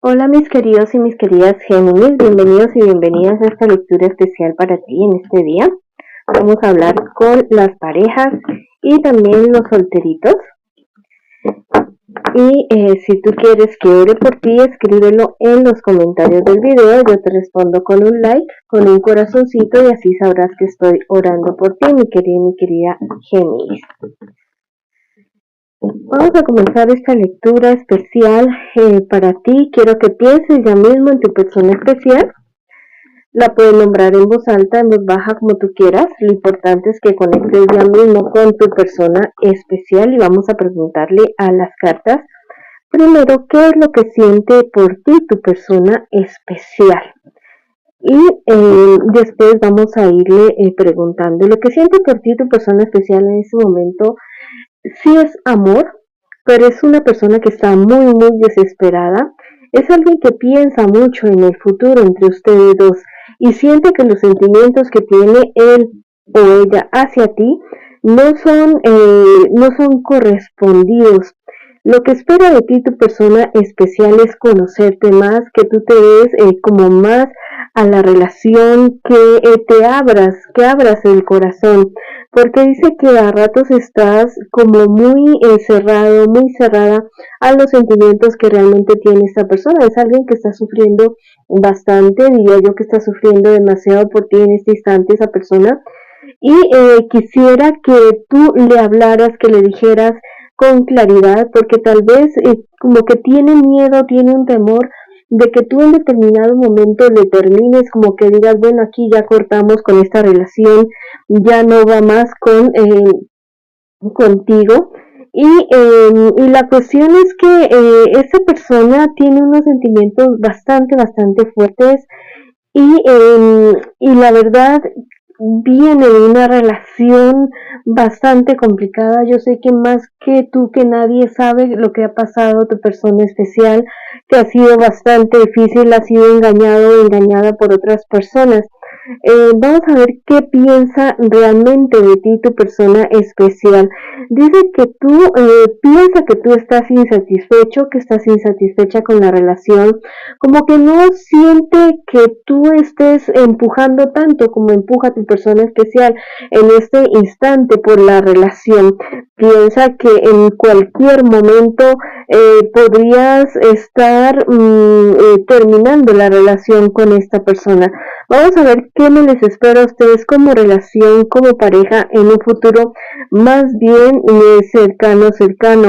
Hola mis queridos y mis queridas Géminis, bienvenidos y bienvenidas a esta lectura especial para ti en este día. Vamos a hablar con las parejas y también los solteritos. Y si tú quieres que ore por ti, escríbelo en los comentarios del video. Yo te respondo con un like, con un corazoncito y así sabrás que estoy orando por ti, mi querida Géminis. Vamos a comenzar esta lectura especial para ti. Quiero que pienses ya mismo en tu persona especial. La puedes nombrar en voz alta, en voz baja, como tú quieras. Lo importante es que conectes ya mismo con tu persona especial y vamos a preguntarle a las cartas primero qué es lo que siente por ti tu persona especial. Y después vamos a irle preguntando lo que siente por ti tu persona especial en ese momento. Sí es amor, pero es una persona que está muy desesperada. Es alguien que piensa mucho en el futuro entre ustedes dos y siente que los sentimientos que tiene él o ella hacia ti no son correspondidos. Lo que espera de ti tu persona especial es conocerte más, que tú te des como más a la relación, que abras el corazón, porque dice que a ratos estás como muy cerrado, muy cerrada a los sentimientos que realmente tiene esta persona. Es alguien que está sufriendo bastante, diría yo que está sufriendo demasiado por ti en este instante esa persona, y quisiera que tú le hablaras, que le dijeras con claridad, porque tal vez como que tiene miedo, tiene un temor de que tú en determinado momento le termines, como que digas, bueno, aquí ya cortamos con esta relación, ya no va más contigo. Y la cuestión es que esta persona tiene unos sentimientos bastante fuertes y la verdad viene de una relación bastante complicada. Yo sé que más que tú, que nadie sabe lo que ha pasado tu persona especial, que ha sido bastante difícil, ha sido engañado o engañada por otras personas. Vamos a ver qué piensa realmente de ti tu persona especial. Dice que tú piensa que tú estás insatisfecho, que estás insatisfecha con la relación, como que no siente que tú estés empujando tanto como empuja tu persona especial en este instante por la relación. Piensa que en cualquier momento podrías estar terminando la relación con esta persona. Vamos a ver qué me les espera a ustedes como relación, como pareja en un futuro más bien cercano.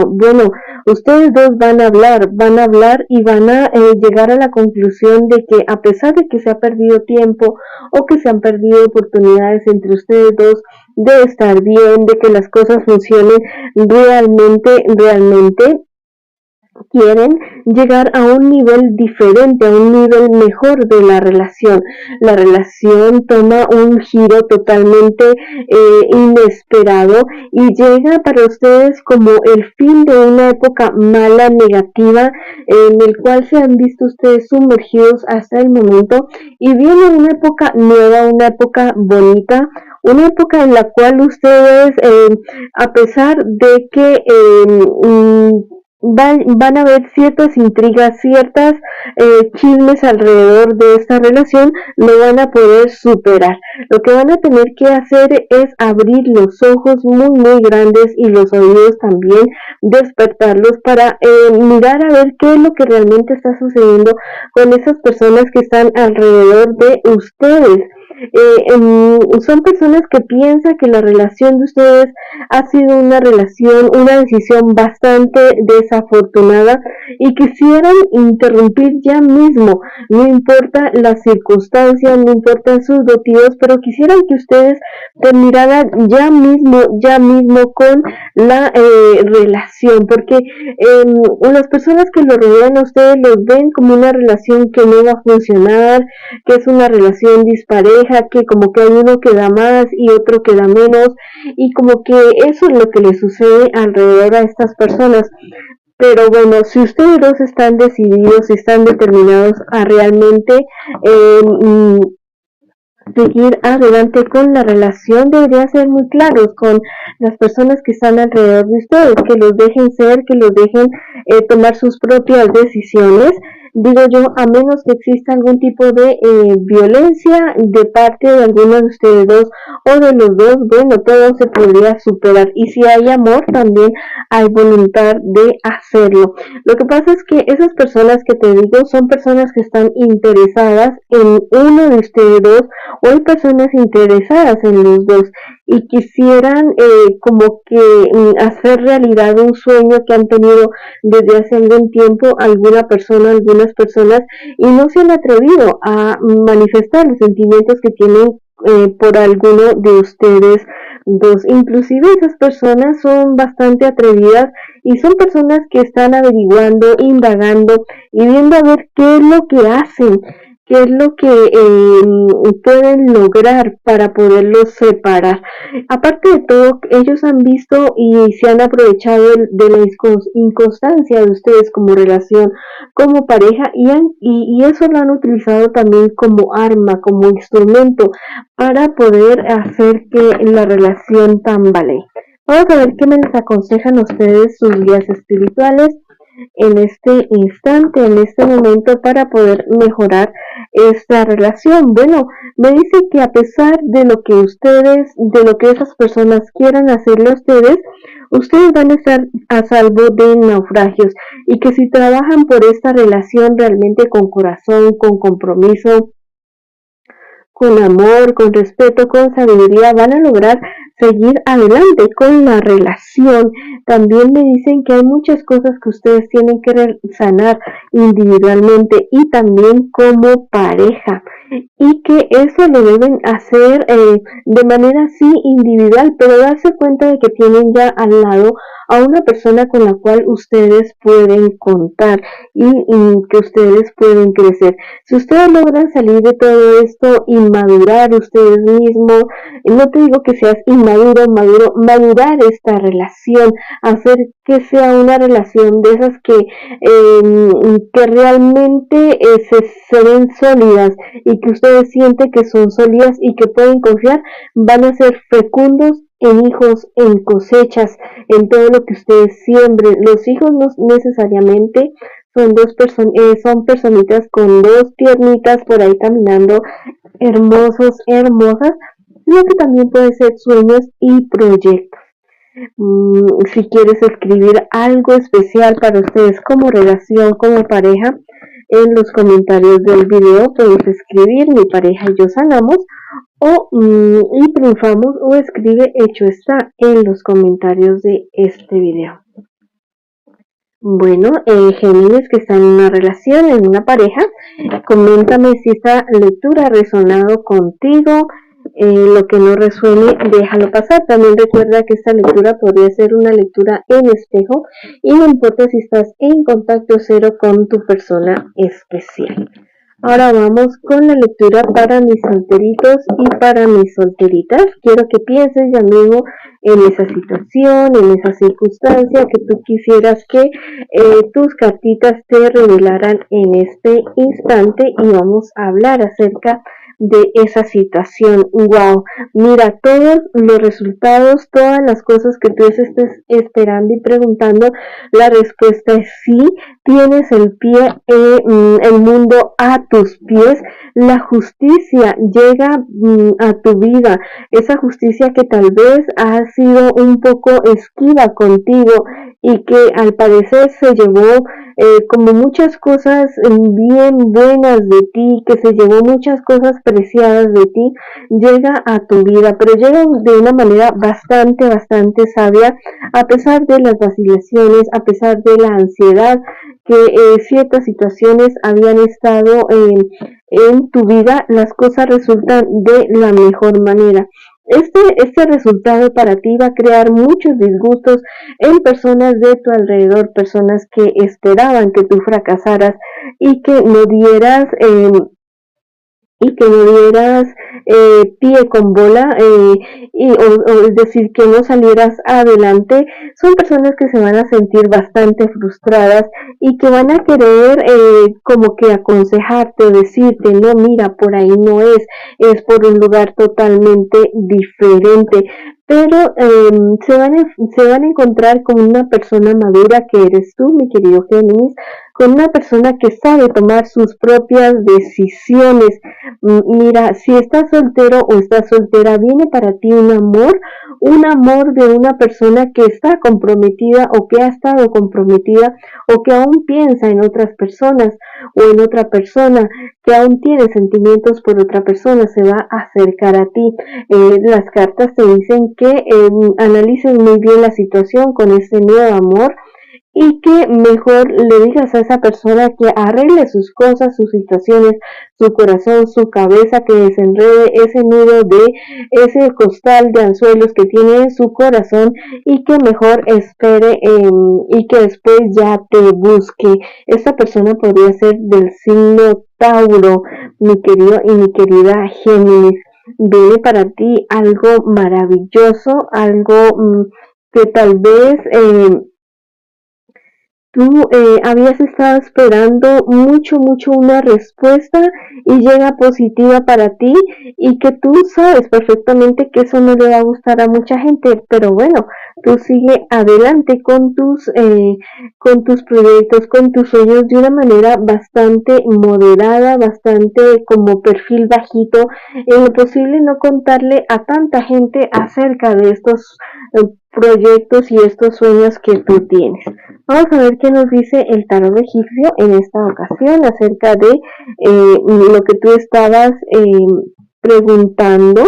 Bueno, ustedes dos van a hablar y van a llegar a la conclusión de que a pesar de que se ha perdido tiempo o que se han perdido oportunidades entre ustedes dos de estar bien, de que las cosas funcionen realmente, quieren llegar a un nivel diferente, a un nivel mejor de la relación. La relación toma un giro totalmente inesperado y llega para ustedes como el fin de una época mala, negativa, en el cual se han visto ustedes sumergidos hasta el momento, y viene una época nueva, una época bonita, una época en la cual ustedes, a pesar de que van a haber ciertas intrigas, ciertas chismes alrededor de esta relación, lo van a poder superar. Lo que van a tener que hacer es abrir los ojos muy grandes y los oídos también, despertarlos para mirar a ver qué es lo que realmente está sucediendo con esas personas que están alrededor de ustedes. Son personas que piensan que la relación de ustedes ha sido una decisión bastante desafortunada y quisieran interrumpir ya mismo. No importa las circunstancias, no importan sus motivos, pero quisieran que ustedes terminaran ya mismo con la relación, porque las personas que lo rodean a ustedes los ven como una relación que no va a funcionar, que es una relación dispareja, que como que hay uno que da más y otro que da menos, y como que eso es lo que le sucede alrededor a estas personas. Pero bueno, si ustedes dos están decididos, están determinados a realmente seguir adelante con la relación, deberían ser muy claros con las personas que están alrededor de ustedes, que los dejen ser, que los dejen tomar sus propias decisiones. digo yo, a menos que exista algún tipo de violencia de parte de alguno de ustedes dos o de los dos, bueno, todo se podría superar. Y si hay amor, también hay voluntad de hacerlo. Lo que pasa es que esas personas que te digo son personas que están interesadas en uno de ustedes dos, o hay personas interesadas en los dos y quisieran como que hacer realidad un sueño que han tenido desde hace algún tiempo algunas personas, y no se han atrevido a manifestar los sentimientos que tienen por alguno de ustedes dos. Inclusive esas personas son bastante atrevidas y son personas que están averiguando, indagando y viendo a ver qué es lo que hacen, qué es lo que pueden lograr para poderlos separar. Aparte de todo, ellos han visto y se han aprovechado de la inconstancia de ustedes como relación, como pareja, y eso lo han utilizado también como arma, como instrumento para poder hacer que la relación tambalee. Vamos a ver qué me les aconsejan ustedes sus guías espirituales en este instante, en este momento, para poder mejorar esta relación. Bueno, me dice que a pesar de lo que esas personas quieran hacerle a ustedes van a estar a salvo de naufragios, y que si trabajan por esta relación realmente con corazón, con compromiso, con amor, con respeto, con sabiduría, van a lograr seguir adelante con la relación. También me dicen que hay muchas cosas que ustedes tienen que sanar individualmente y también como pareja, y que eso lo deben hacer de manera así individual, pero darse cuenta de que tienen ya al lado a una persona con la cual ustedes pueden contar y que ustedes pueden crecer. Si ustedes logran salir de todo esto y madurar ustedes mismos, no te digo que seas inmaduro, madurar esta relación, hacer que sea una relación de esas que realmente se ven sólidas y que ustedes sienten que son sólidas y que pueden confiar, van a ser fecundos en hijos, en cosechas, en todo lo que ustedes siembren. Los hijos no necesariamente son personitas con dos piernitas por ahí caminando, hermosos, hermosas, sino que también pueden ser sueños y proyectos. Si quieres escribir algo especial para ustedes como relación, como pareja, en los comentarios del video puedes escribir mi pareja y yo sanamos, o y triunfamos, o escribe hecho está en los comentarios de este video. Bueno, Géminis, que está en una relación, en una pareja, coméntame si esta lectura ha resonado contigo. Lo que no resuene, déjalo pasar. También recuerda que esta lectura podría ser una lectura en espejo, y no importa si estás en contacto cero con tu persona especial. Ahora vamos con la lectura para mis solteritos y para mis solteritas. Quiero que pienses ya mismo en esa situación, en esa circunstancia que tú quisieras que tus cartitas te revelaran en este instante, y vamos a hablar acerca de esa situación. Wow, mira, todos los resultados, todas las cosas que tú estés esperando y preguntando, la respuesta es sí. Tienes el el mundo a tus pies. La justicia llega a tu vida, esa justicia que tal vez ha sido un poco esquiva contigo y que al parecer se llevó como muchas cosas bien buenas de ti, que se llevó muchas cosas preciadas de ti, llega a tu vida, pero llega de una manera bastante sabia, a pesar de las vacilaciones, a pesar de la ansiedad que ciertas situaciones habían estado en tu vida. Las cosas resultan de la mejor manera. Este resultado para ti va a crear muchos disgustos en personas de tu alrededor, personas que esperaban que tú fracasaras y que no dieras pie con bola, o es decir, que no salieras adelante. Son personas que se van a sentir bastante frustradas y que van a querer como que aconsejarte o decirte, no, mira, por ahí no es por un lugar totalmente diferente. Pero se van a encontrar con una persona madura que eres tú, mi querido Géminis, con una persona que sabe tomar sus propias decisiones. Mira, si estás soltero o estás soltera, viene para ti un amor de una persona que está comprometida o que ha estado comprometida o que aún piensa en otras personas o en otra persona, que aún tiene sentimientos por otra persona, se va a acercar a ti. Las cartas te dicen que analices muy bien la situación con ese nuevo amor y que mejor le digas a esa persona que arregle sus cosas, sus situaciones, su corazón, su cabeza, que desenrede ese nudo de ese costal de anzuelos que tiene en su corazón y que mejor espere y que después ya te busque. Esta persona podría ser del signo Tauro, mi querido y mi querida Géminis. Viene para ti algo maravilloso, algo que tal vez tú habías estado esperando mucho una respuesta y llega positiva para ti y que tú sabes perfectamente que eso no le va a gustar a mucha gente, pero bueno, tú sigue adelante con tus proyectos, con tus sueños de una manera bastante moderada, bastante como perfil bajito, en lo posible no contarle a tanta gente acerca de estos proyectos y estos sueños que tú tienes. Vamos a ver qué nos dice el tarot egipcio en esta ocasión acerca de lo que tú estabas preguntando.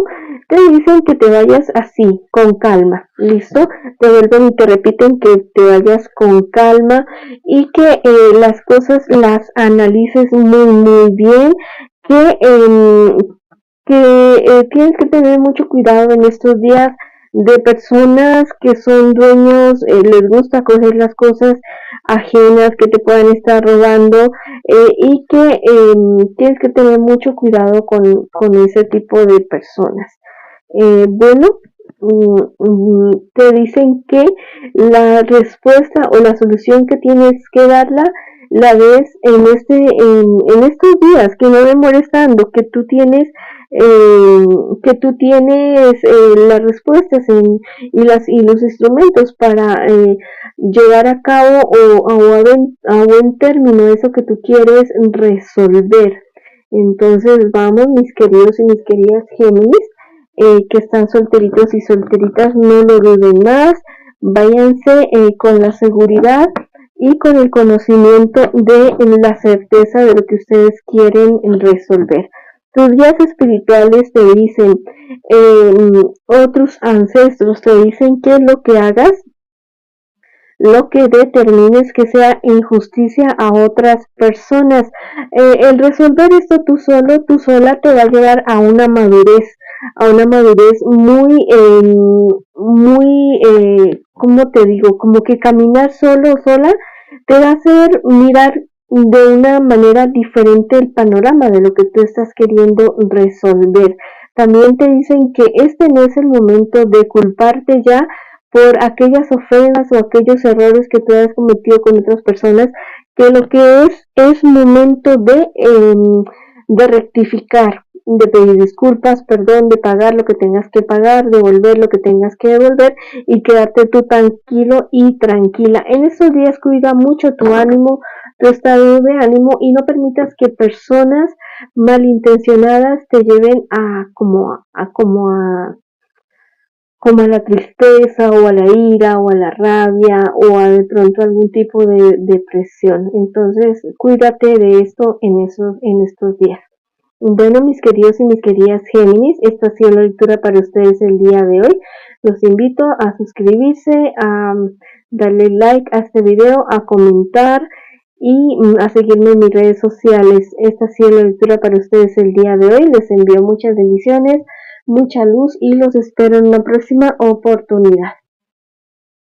Te dicen que te vayas así, con calma, ¿listo? Te vuelven y te repiten que te vayas con calma y que las cosas las analices muy bien, que tienes que tener mucho cuidado en estos días de personas que son dueños, les gusta coger las cosas ajenas que te puedan estar robando y que tienes que tener mucho cuidado con ese tipo de personas. Bueno, te dicen que la respuesta o la solución que tienes que darla la ves en estos días, que no demores tanto, que tú tienes las respuestas y los instrumentos para llevar a cabo a buen término eso que tú quieres resolver. Entonces vamos, mis queridos y mis queridas Géminis, que están solteritos y solteritas, no lo duden más, váyanse con la seguridad y con el conocimiento de la certeza de lo que ustedes quieren resolver. Tus guías espirituales te dicen, otros ancestros te dicen que lo que hagas, lo que determines que sea injusticia a otras personas. El resolver esto tú solo, tú sola, te va a llevar a una madurez ¿cómo te digo? Como que caminar solo o sola te va a hacer mirar de una manera diferente el panorama de lo que tú estás queriendo resolver. También te dicen que este no es el momento de culparte ya por aquellas ofensas o aquellos errores que tú has cometido con otras personas, que lo que es momento de rectificar, de pedir disculpas, perdón, de pagar lo que tengas que pagar, devolver lo que tengas que devolver y quedarte tú tranquilo y tranquila. En estos días cuida mucho tu ánimo, tu estado de ánimo y no permitas que personas malintencionadas te lleven como a la tristeza o a la ira o a la rabia o a de pronto algún tipo de depresión. Entonces, cuídate de esto en estos días. Bueno, mis queridos y mis queridas Géminis, esta ha sido la lectura para ustedes el día de hoy. Los invito a suscribirse, a darle like a este video, a comentar y a seguirme en mis redes sociales. Esta ha sido la lectura para ustedes el día de hoy. Les envío muchas bendiciones, mucha luz y los espero en una próxima oportunidad.